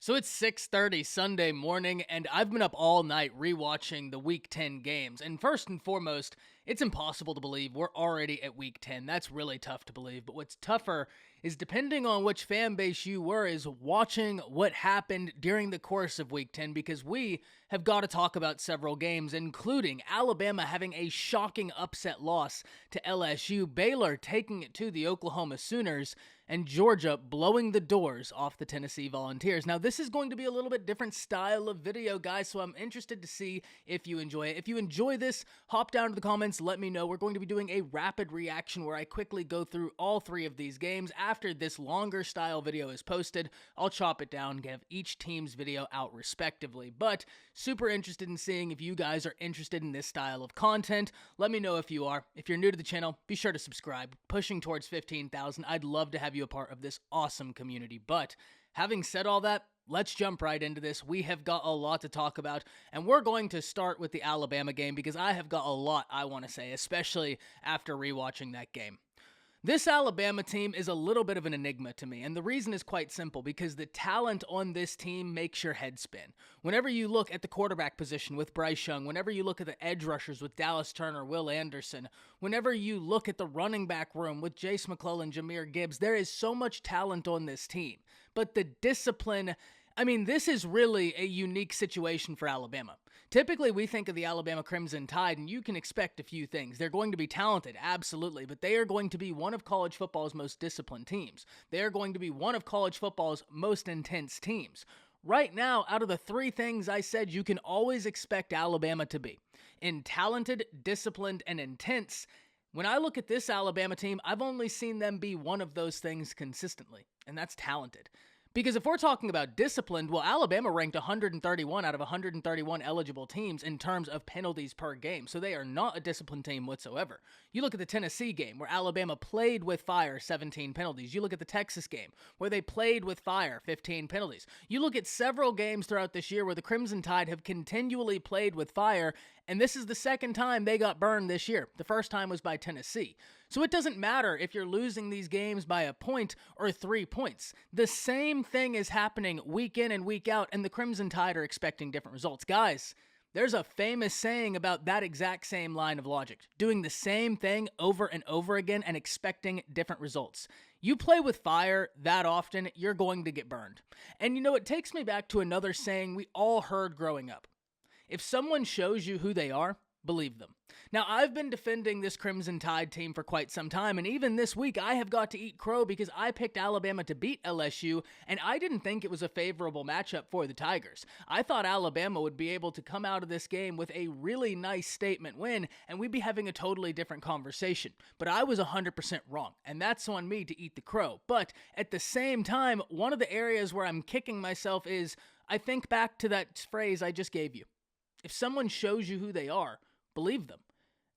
So it's 6:30 Sunday morning, and I've been up all night rewatching the Week 10 games. And first and foremost, it's impossible to believe we're already at Week 10. That's really tough to believe. But what's tougher is, depending on which fan base you were, is watching what happened during the course of Week 10, because we have got to talk about several games, including Alabama having a shocking upset loss to LSU, Baylor taking it to the Oklahoma Sooners, and Georgia blowing the doors off the Tennessee Volunteers. Now, this is going to be a little bit different style of video, guys, so I'm interested to see if you enjoy it. If you enjoy this, hop down to the comments, let me know. We're going to be doing a rapid reaction where I quickly go through all three of these games. After this longer style video is posted, I'll chop it down and give each team's video out respectively. But super interested in seeing if you guys are interested in this style of content. Let me know if you are. If you're new to the channel, be sure to subscribe. Pushing towards 15,000. I'd love to have you a part of this awesome community. But having said all that, let's jump right into this. We have got a lot to talk about, and we're going to start with the Alabama game because I have got a lot I want to say, especially after rewatching that game. This Alabama team is a little bit of an enigma to me, and the reason is quite simple, because the talent on this team makes your head spin. Whenever you look at the quarterback position with Bryce Young, whenever you look at the edge rushers with Dallas Turner, Will Anderson, whenever you look at the running back room with Jace McClellan, Jahmyr Gibbs, there is so much talent on this team. But the discipline, this is really a unique situation for Alabama. Typically, we think of the Alabama Crimson Tide, and you can expect a few things. They're going to be talented, absolutely, but they are going to be one of college football's most disciplined teams. They are going to be one of college football's most intense teams. Right now, out of the three things I said you can always expect Alabama to be, in talented, disciplined, and intense, when I look at this Alabama team, I've only seen them be one of those things consistently, and that's talented. Because if we're talking about disciplined, well, Alabama ranked 131 out of 131 eligible teams in terms of penalties per game, so they are not a disciplined team whatsoever. You look at the Tennessee game, where Alabama played with fire, 17 penalties. You look at the Texas game, where they played with fire, 15 penalties. You look at several games throughout this year where the Crimson Tide have continually played with fire, and this is the second time they got burned this year. The first time was by Tennessee. So it doesn't matter if you're losing these games by a point or 3 points. The same thing is happening week in and week out, and the Crimson Tide are expecting different results. Guys, there's a famous saying about that exact same line of logic. Doing the same thing over and over again and expecting different results. You play with fire that often, you're going to get burned. And you know, it takes me back to another saying we all heard growing up. If someone shows you who they are, believe them. Now, I've been defending this Crimson Tide team for quite some time, and even this week I have got to eat crow because I picked Alabama to beat LSU, and I didn't think it was a favorable matchup for the Tigers. I thought Alabama would be able to come out of this game with a really nice statement win, and we'd be having a totally different conversation. But I was 100% wrong, and that's on me to eat the crow. But at the same time, one of the areas where I'm kicking myself is I think back to that phrase I just gave you. If someone shows you who they are, believe them.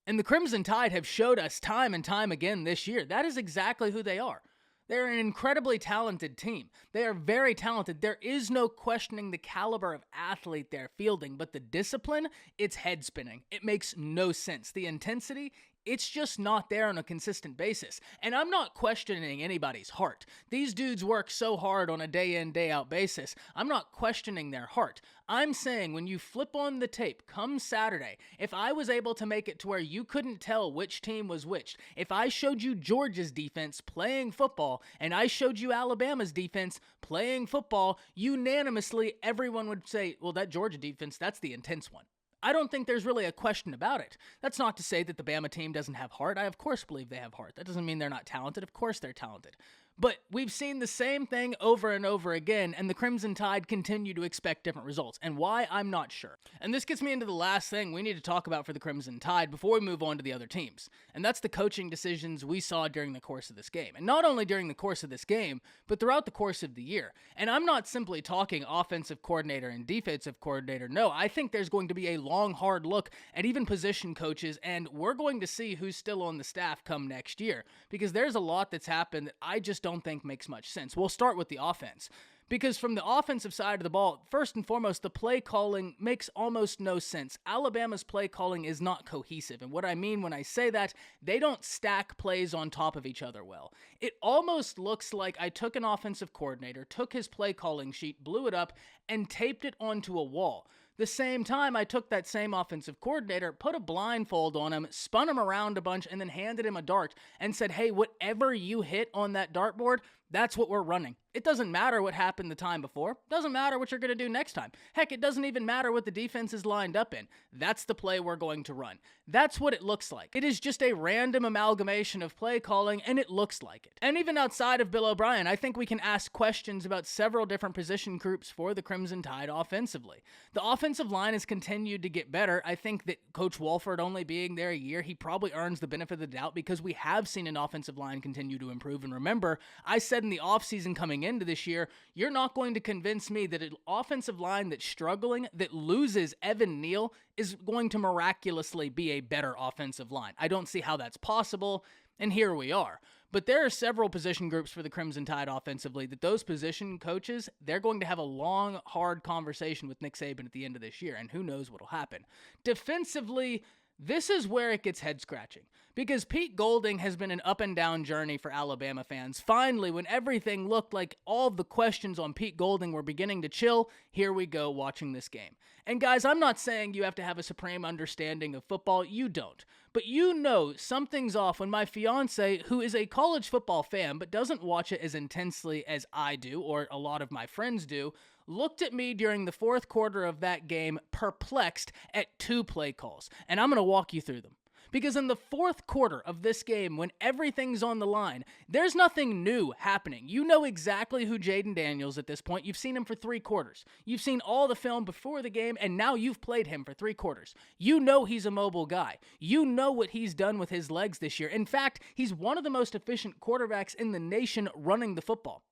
And the Crimson Tide have showed us time and time again this year. That is exactly who they are. They're an incredibly talented team. They are very talented. There is no questioning the caliber of athlete they're fielding, but the discipline, it's head spinning. It makes no sense. The intensity, it's just not there on a consistent basis. And I'm not questioning anybody's heart. These dudes work so hard on a day in, day out basis. I'm not questioning their heart. I'm saying when you flip on the tape come Saturday, if I was able to make it to where you couldn't tell which team was which, if I showed you Georgia's defense playing football and I showed you Alabama's defense playing football, unanimously everyone would say, well, that Georgia defense, that's the intense one. I don't think there's really a question about it. That's not to say that the Bama team doesn't have heart. I, of course, believe they have heart. That doesn't mean they're not talented. Of course they're talented. But we've seen the same thing over and over again, and the Crimson Tide continue to expect different results. And why, I'm not sure. And this gets me into the last thing we need to talk about for the Crimson Tide before we move on to the other teams. And that's the coaching decisions we saw during the course of this game. And not only during the course of this game, but throughout the course of the year. And I'm not simply talking offensive coordinator and defensive coordinator. No, I think there's going to be a long, hard look at even position coaches, and we're going to see who's still on the staff come next year. Because there's a lot that's happened that I just don't think makes much sense. We'll start with the offense. Because from the offensive side of the ball, first and foremost, the play calling makes almost no sense. Alabama's play calling is not cohesive. And what I mean when I say that, they don't stack plays on top of each other well. It almost looks like I took an offensive coordinator, took his play calling sheet, blew it up, and taped it onto a wall. The same time, I took that same offensive coordinator, put a blindfold on him, spun him around a bunch, and then handed him a dart and said, hey, whatever you hit on that dartboard, that's what we're running. It doesn't matter what happened the time before. Doesn't matter what you're going to do next time. Heck, it doesn't even matter what the defense is lined up in. That's the play we're going to run. That's what it looks like. It is just a random amalgamation of play calling, and it looks like it. And even outside of Bill O'Brien, I think we can ask questions about several different position groups for the Crimson Tide offensively. The offensive line has continued to get better. I think that Coach Wolford only being there a year, he probably earns the benefit of the doubt because we have seen an offensive line continue to improve. And remember, I said in the offseason coming into this year, you're not going to convince me that an offensive line that's struggling, that loses Evan Neal, is going to miraculously be a better offensive line. I don't see how that's possible, and here we are. But there are several position groups for the Crimson Tide offensively that those position coaches, they're going to have a long, hard conversation with Nick Saban at the end of this year, and who knows what will happen. Defensively, this is where it gets head-scratching, because Pete Golding has been an up-and-down journey for Alabama fans. Finally, when everything looked like all the questions on Pete Golding were beginning to chill, here we go watching this game. And guys, I'm not saying you have to have a supreme understanding of football. You don't. But you know something's off when my fiance, who is a college football fan but doesn't watch it as intensely as I do, or a lot of my friends do, looked at me during the fourth quarter of that game perplexed at 2 play calls. And I'm going to walk you through them. Because in the fourth quarter of this game, when everything's on the line, there's nothing new happening. You know exactly who Jaden Daniels at this point. You've seen him for 3 quarters. You've seen all the film before the game, and now you've played him for 3 quarters. You know he's a mobile guy. You know what he's done with his legs this year. In fact, he's one of the most efficient quarterbacks in the nation running the football.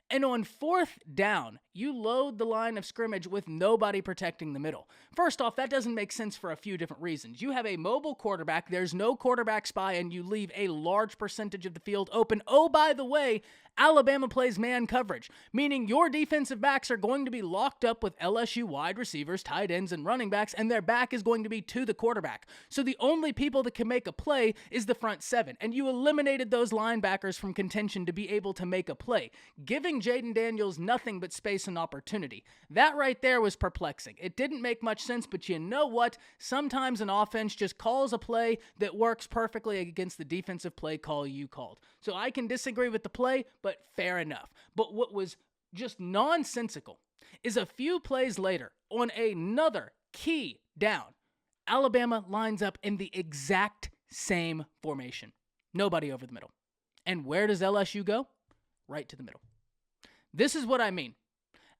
And on 4th down, you load the line of scrimmage with nobody protecting the middle. First off, that doesn't make sense for a few different reasons. You have a mobile quarterback, there's no quarterback spy, and you leave a large percentage of the field open. Oh, by the way, Alabama plays man coverage, meaning your defensive backs are going to be locked up with LSU wide receivers, tight ends, and running backs, and their back is going to be to the quarterback. So the only people that can make a play is the front 7, and you eliminated those linebackers from contention to be able to make a play, giving Jaden Daniels nothing but space and opportunity. That right there was perplexing. It didn't make much sense, but you know what? Sometimes an offense just calls a play that works perfectly against the defensive play call you called. So I can disagree with the play, but fair enough. But what was just nonsensical is a few plays later, on another key down, Alabama lines up in the exact same formation. Nobody over the middle. And where does LSU go? Right to the middle. This is what I mean.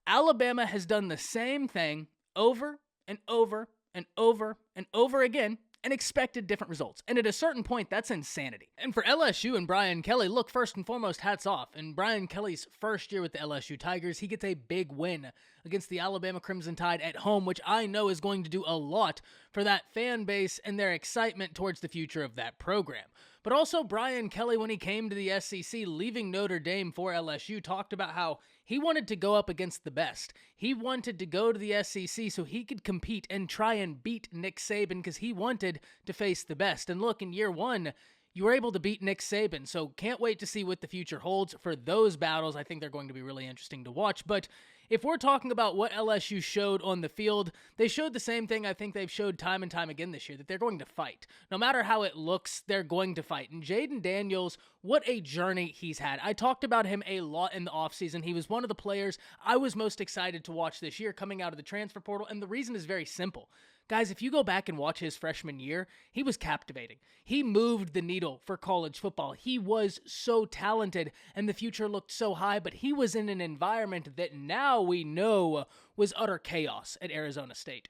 Alabama has done the same thing over and over and over and over again and expected different results. And at a certain point, that's insanity. And for LSU and Brian Kelly, look, first and foremost, hats off. In Brian Kelly's first year with the LSU Tigers, he gets a big win against the Alabama Crimson Tide at home, which I know is going to do a lot for that fan base and their excitement towards the future of that program. But also Brian Kelly, when he came to the SEC, leaving Notre Dame for LSU, talked about how he wanted to go up against the best. He wanted to go to the SEC so he could compete and try and beat Nick Saban because he wanted to face the best. And look, in year 1, you were able to beat Nick Saban, so can't wait to see what the future holds for those battles. I think they're going to be really interesting to watch. But if we're talking about what LSU showed on the field, they showed the same thing I think they've showed time and time again this year, that they're going to fight. No matter how it looks, they're going to fight. And Jaden Daniels, what a journey he's had. I talked about him a lot in the offseason. He was one of the players I was most excited to watch this year coming out of the transfer portal, and the reason is very simple. Guys, if you go back and watch his freshman year, he was captivating. He moved the needle for college football. He was so talented, and the future looked so high, but he was in an environment that now we know was utter chaos at Arizona State.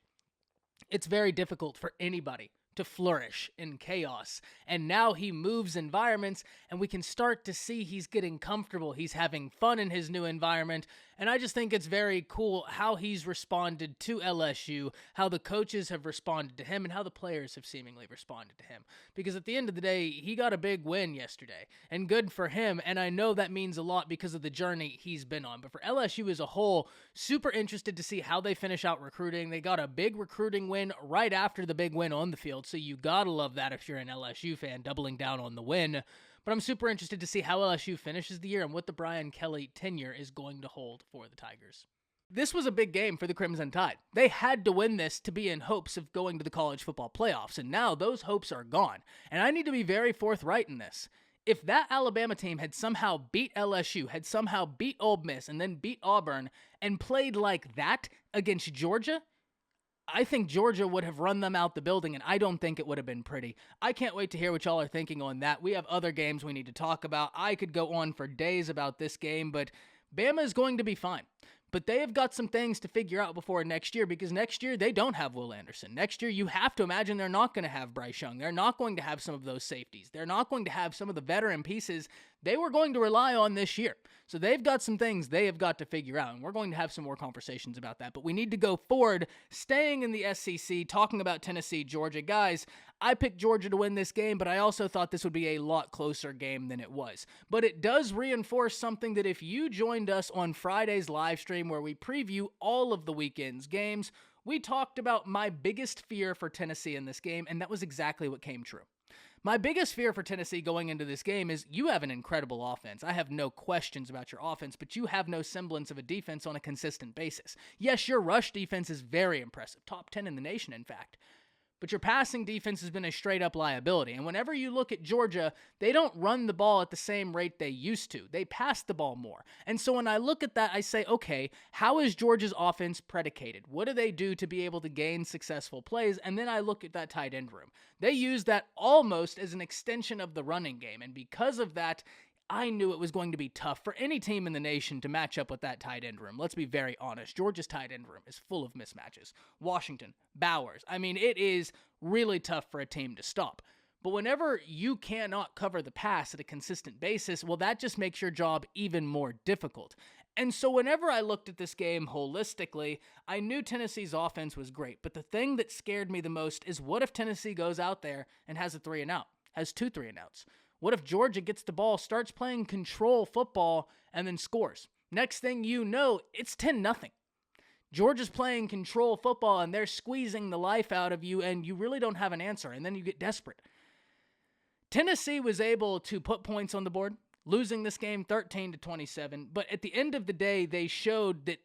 It's very difficult for anybody to flourish in chaos. And now he moves environments, and we can start to see he's getting comfortable. He's having fun in his new environment, And I just think it's very cool how he's responded to LSU, how the coaches have responded to him, and how the players have seemingly responded to him. Because at the end of the day, he got a big win yesterday, and good for him. And I know that means a lot because of the journey he's been on. But for LSU as a whole, super interested to see how they finish out recruiting. They got a big recruiting win right after the big win on the field, so you gotta love that if you're an LSU fan, doubling down on the win. But I'm super interested to see how LSU finishes the year and what the Brian Kelly tenure is going to hold for the Tigers. This was a big game for the Crimson Tide. They had to win this to be in hopes of going to the college football playoffs, and now those hopes are gone. And I need to be very forthright in this. If that Alabama team had somehow beat LSU, had somehow beat Ole Miss, and then beat Auburn, and played like that against Georgia, I think Georgia would have run them out the building, and I don't think it would have been pretty. I can't wait to hear what y'all are thinking on that. We have other games we need to talk about. I could go on for days about this game, but Bama is going to be fine. But they have got some things to figure out before next year, because next year they don't have Will Anderson. Next year you have to imagine they're not going to have Bryce Young. They're not going to have some of those safeties. They're not going to have some of the veteran pieces they were going to rely on this year. So they've got some things they have got to figure out, and we're going to have some more conversations about that. But we need to go forward, staying in the SEC, talking about Tennessee, Georgia. Guys, I picked Georgia to win this game, but I also thought this would be a lot closer game than it was. But it does reinforce something that if you joined us on Friday's live stream where we preview all of the weekend's games, we talked about my biggest fear for Tennessee in this game, and that was exactly what came true. My biggest fear for Tennessee going into this game is you have an incredible offense. I have no questions about your offense, but you have no semblance of a defense on a consistent basis. Yes, your rush defense is very impressive, top 10 in the nation, in fact. But your passing defense has been a straight-up liability. And whenever you look at Georgia, they don't run the ball at the same rate they used to. They pass the ball more. And so when I look at that, I say, okay, how is Georgia's offense predicated? What do they do to be able to gain successful plays? And then I look at that tight end room. They use that almost as an extension of the running game. And because of that, I knew it was going to be tough for any team in the nation to match up with that tight end room. Let's be very honest. Georgia's tight end room is full of mismatches. Washington, Bowers. I mean, it is really tough for a team to stop. But whenever you cannot cover the pass at a consistent basis, well, that just makes your job even more difficult. And so whenever I looked at this game holistically, I knew Tennessee's offense was great. But the thing that scared me the most is what if Tennessee goes out there and has a 3-and-out, has 2 3-and-outs? What if Georgia gets the ball, starts playing control football, and then scores? Next thing you know, it's 10-0. Georgia's playing control football, and they're squeezing the life out of you, and you really don't have an answer, and then you get desperate. Tennessee was able to put points on the board, losing this game 13-27, but at the end of the day, they showed that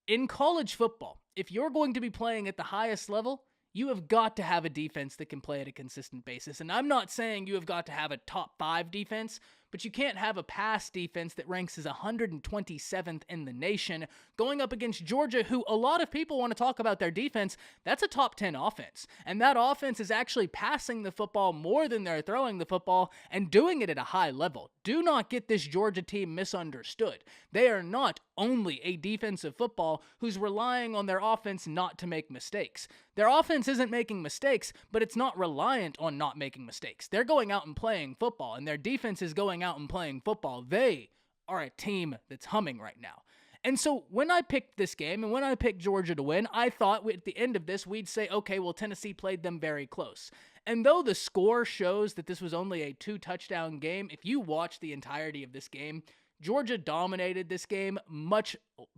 in college football, if you're going to be playing at the highest level, you have got to have a defense that can play at a consistent basis. And I'm not saying you have got to have a top 5 defense, but you can't have a pass defense that ranks as 127th in the nation going up against Georgia, who a lot of people want to talk about their defense. That's a top 10 offense. And that offense is actually passing the football more than they're throwing the football and doing it at a high level. Do not get this Georgia team misunderstood. They are not only a defensive football who's relying on their offense not to make mistakes. Their offense isn't making mistakes, but it's not reliant on not making mistakes. They're going out and playing football, and their defense is going out and playing football. They are a team that's humming right now. And so when I picked this game and when I picked Georgia to win, I thought at the end of this, we'd say, okay, well, Tennessee played them very close. And though the score shows that this was only a 2-touchdown game, if you watch the entirety of this game, Georgia dominated this game much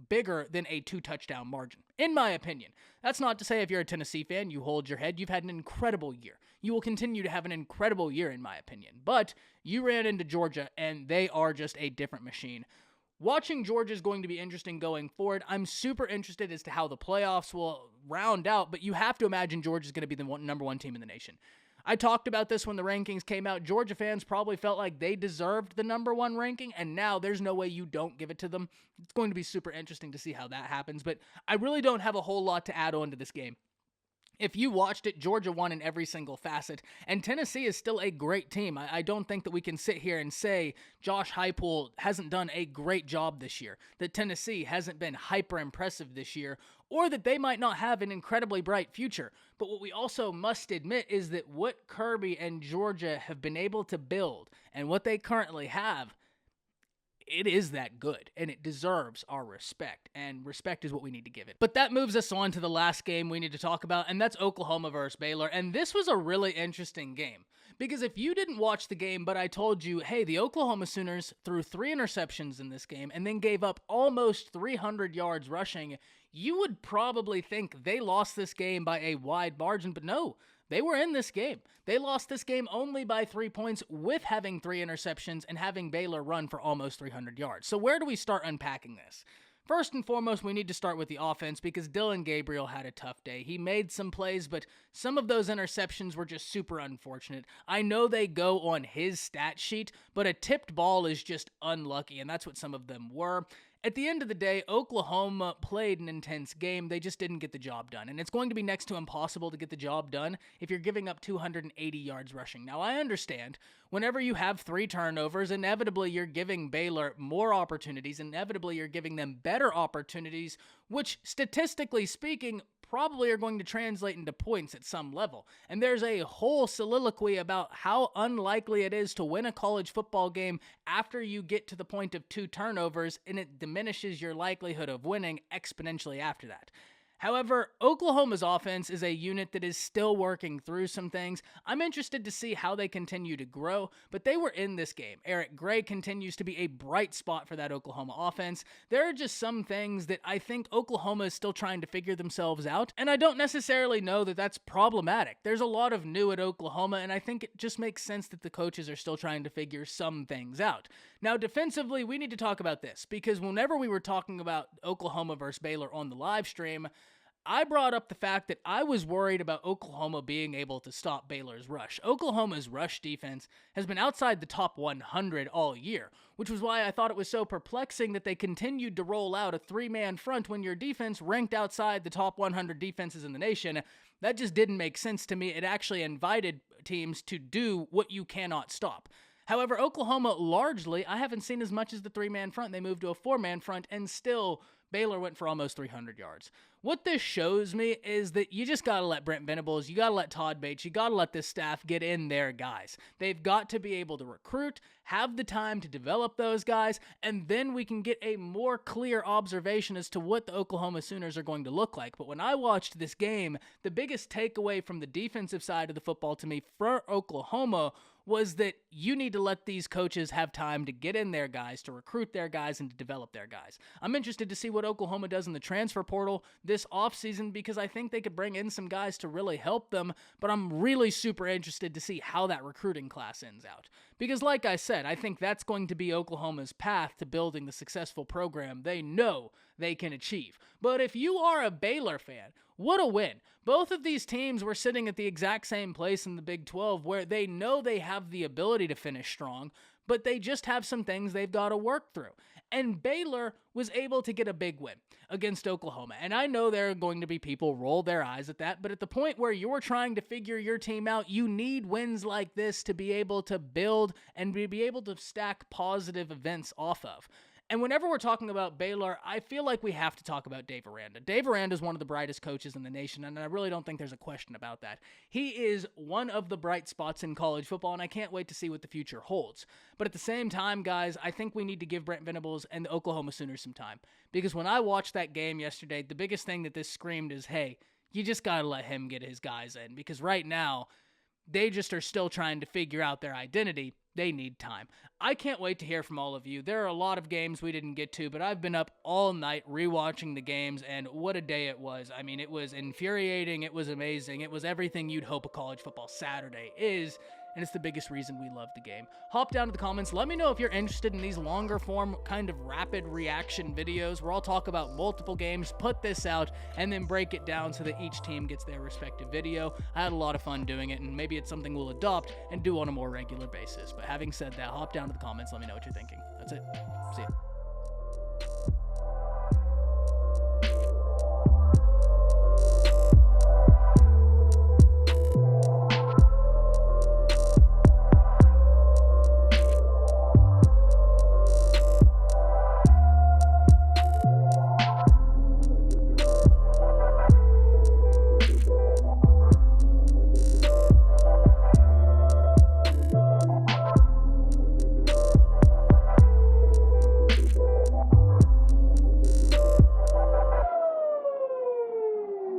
bigger than a 2-touchdown margin, in my opinion. That's not to say if you're a Tennessee fan, you hold your head. You've had an incredible year. You will continue to have an incredible year, in my opinion. But you ran into Georgia, and they are just a different machine. Watching Georgia is going to be interesting going forward. I'm super interested as to how the playoffs will round out, but you have to imagine Georgia's going to be the number 1 team in the nation. I talked about this when the rankings came out. Georgia fans probably felt like they deserved the number 1 ranking, and now there's no way you don't give it to them. It's going to be super interesting to see how that happens, but I really don't have a whole lot to add on to this game. If you watched it, Georgia won in every single facet, and Tennessee is still a great team. I don't think that we can sit here and say Josh Heupel hasn't done a great job this year, that Tennessee hasn't been hyper impressive this year, or that they might not have an incredibly bright future. But what we also must admit is that what Kirby and Georgia have been able to build and what they currently have, it is that good, and it deserves our respect, and respect is what we need to give it. But that moves us on to the last game we need to talk about, and that's Oklahoma versus Baylor, and this was a really interesting game. Because if you didn't watch the game, but I told you, hey, the Oklahoma Sooners threw 3 interceptions in this game and then gave up almost 300 yards rushing, you would probably think they lost this game by a wide margin, but no, they were in this game. They lost this game only by 3 points with having 3 interceptions and having Baylor run for almost 300 yards. So where do we start unpacking this? First and foremost, we need to start with the offense because Dillon Gabriel had a tough day. He made some plays, but some of those interceptions were just super unfortunate. I know they go on his stat sheet, but a tipped ball is just unlucky, and that's what some of them were. At the end of the day, Oklahoma played an intense game. They just didn't get the job done. And it's going to be next to impossible to get the job done if you're giving up 280 yards rushing. Now, I understand whenever you have 3 turnovers, inevitably you're giving Baylor more opportunities. Inevitably you're giving them better opportunities, which statistically speaking probably are going to translate into points at some level. And there's a whole soliloquy about how unlikely it is to win a college football game after you get to the point of 2 turnovers, and it diminishes your likelihood of winning exponentially after that. However, Oklahoma's offense is a unit that is still working through some things. I'm interested to see how they continue to grow, but they were in this game. Eric Gray continues to be a bright spot for that Oklahoma offense. There are just some things that I think Oklahoma is still trying to figure themselves out, and I don't necessarily know that that's problematic. There's a lot of new at Oklahoma, and I think it just makes sense that the coaches are still trying to figure some things out. Now, defensively, we need to talk about this, because whenever we were talking about Oklahoma versus Baylor on the live stream, I brought up the fact that I was worried about Oklahoma being able to stop Baylor's rush. Oklahoma's rush defense has been outside the top 100 all year, which was why I thought it was so perplexing that they continued to roll out a 3-man front when your defense ranked outside the top 100 defenses in the nation. That just didn't make sense to me. It actually invited teams to do what you cannot stop. However, Oklahoma largely, I haven't seen as much as the 3-man front. They moved to a 4-man front, and still Baylor went for almost 300 yards. What this shows me is that you just got to let Brent Venables, you got to let Todd Bates, you got to let this staff get in their guys. They've got to be able to recruit, have the time to develop those guys, and then we can get a more clear observation as to what the Oklahoma Sooners are going to look like. But when I watched this game, the biggest takeaway from the defensive side of the football to me for Oklahoma was that you need to let these coaches have time to get in their guys, to recruit their guys, and to develop their guys. I'm interested to see what Oklahoma does in the transfer portal this offseason because I think they could bring in some guys to really help them, but I'm really super interested to see how that recruiting class ends out. Because like I said, I think that's going to be Oklahoma's path to building the successful program they know they can achieve. But if you are a Baylor fan, what a win. Both of these teams were sitting at the exact same place in the Big 12 where they know they have the ability to finish strong, but they just have some things they've got to work through. And Baylor was able to get a big win against Oklahoma. And I know there are going to be people roll their eyes at that, but at the point where you're trying to figure your team out, you need wins like this to be able to build and be able to stack positive events off of. And whenever we're talking about Baylor, I feel like we have to talk about Dave Aranda. Dave Aranda is one of the brightest coaches in the nation, and I really don't think there's a question about that. He is one of the bright spots in college football, and I can't wait to see what the future holds. But at the same time, guys, I think we need to give Brent Venables and the Oklahoma Sooners some time. Because when I watched that game yesterday, the biggest thing that this screamed is, hey, you just got to let him get his guys in. Because right now, they just are still trying to figure out their identity. They need time. I can't wait to hear from all of you. There are a lot of games we didn't get to, but I've been up all night rewatching the games, and what a day it was. I mean, it was infuriating. It was amazing. It was everything you'd hope a college football Saturday is, and it's the biggest reason we love the game. Hop down to the comments. Let me know if you're interested in these longer form kind of rapid reaction videos where I'll talk about multiple games, put this out, and then break it down so that each team gets their respective video. I had a lot of fun doing it, and maybe it's something we'll adopt and do on a more regular basis. But having said that, hop down to the comments. Let me know what you're thinking. That's it. See ya.